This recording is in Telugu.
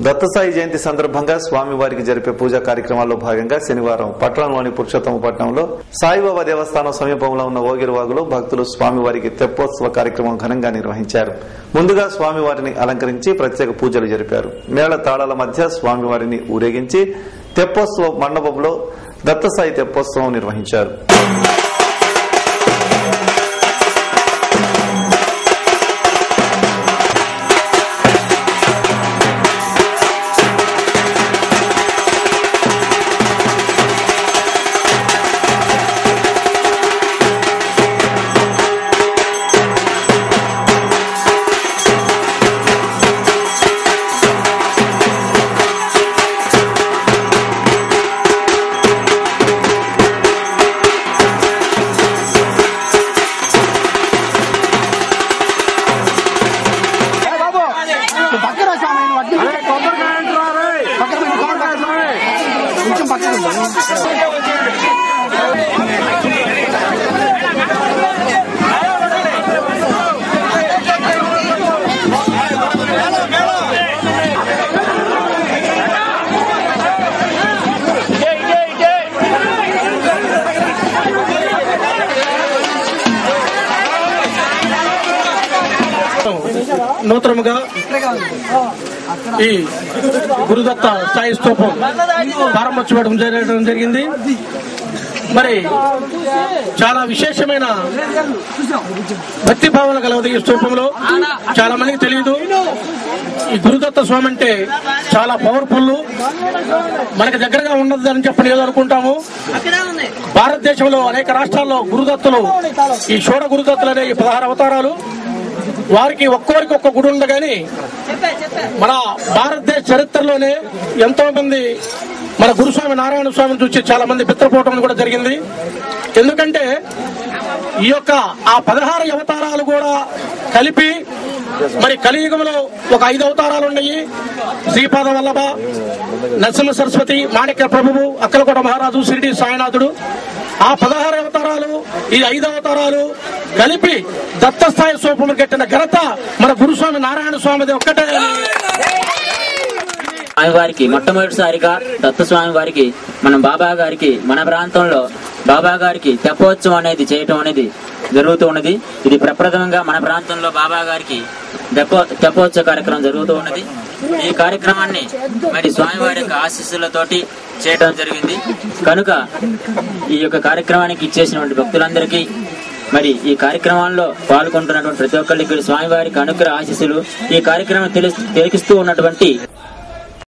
దత్తసాయి జయంతి సందర్భంగా స్వామివారికి జరిపే పూజా కార్యక్రమాల్లో భాగంగా శనివారం పట్టణంలోని పురుషోత్తమపట్నంలో సాయిబాబా దేవస్థానం సమీపంలో ఉన్న ఓగిరివాగులో భక్తులు స్వామివారికి తెప్పోత్సవ కార్యక్రమం ఘనంగా నిర్వహించారు. ముందుగా స్వామివారిని అలంకరించి ప్రత్యేక పూజలు జరిపారు. మేళ తాళాల మధ్య స్వామివారిని ఊరేగించి తెప్పోత్సవ మండపంలో దత్తసాయి తెప్పోత్సవం నిర్వహించారు. నూతనముగా ఈ గురుదత్త సాయి స్తూపం ప్రారంభోత్సవం జరగడం జరిగింది. మరి చాలా విశేషమైన భక్తి భావన కలవదు ఈ స్తూపంలో. చాలా మందికి తెలియదు ఈ గురుదత్త స్వామి అంటే చాలా పవర్ఫుల్, మనకి దగ్గరగా ఉండదు అని చెప్పని ఏదో అనుకుంటాము. భారతదేశంలో అనేక రాష్ట్రాల్లో గురుదత్తులు, ఈ షోడ గురుదత్తులు అనే 16 అవతారాలు, వారికి ఒక్కొరికి ఒక్క గుడి ఉంది. కానీ మన భారతదేశ చరిత్రలోనే ఎంతో మంది మన గురుస్వామి నారాయణ స్వామిని చూసి చాలా మంది పిత్రపోవటం కూడా జరిగింది. ఎందుకంటే ఈ యొక్క ఆ 16 అవతారాలు కూడా కలిపి మరి కలియుగంలో ఒక 5 అవతారాలు ఉన్నాయి. శ్రీపాద వల్లభ, నరసింహ సరస్వతి, మాణిక్య ప్రభువు, అక్కలకోట మహారాజు, షిరిడి సాయినాథుడు, ఆ 16 అవతారాలు, ఈ 5 అవతారాలు కలిపి దత్తస్థాయి స్తూపం కట్టిన ఘనత మన గురుస్వామి నారాయణ స్వామిది ఒక్కటే. స్వామివారికి మొట్టమొదటిసారిగా దత్తస్వామి వారికి మన బాబా గారికి మన ప్రాంతంలో బాబా గారికి తెప్పోత్సవం అనేది చేయటం అనేది జరుగుతూ ఉన్నది. ఇది ప్రప్రథమంగా మన ప్రాంతంలో బాబా గారికి తెప్పోత్సవ కార్యక్రమం జరుగుతూ ఉన్నది. ఈ కార్యక్రమాన్ని మరి స్వామివారి యొక్క ఆశీస్సులతోటి చేయడం జరిగింది. కనుక ఈ యొక్క కార్యక్రమానికి ఇచ్చేసినటువంటి భక్తులందరికీ మరి ఈ కార్యక్రమాల్లో పాల్గొంటున్నటువంటి ప్రతి ఒక్కరికి స్వామివారికి అనుగ్రహ ఆశీస్సులు. ఈ కార్యక్రమం తిలకిస్తూ ఉన్నటువంటి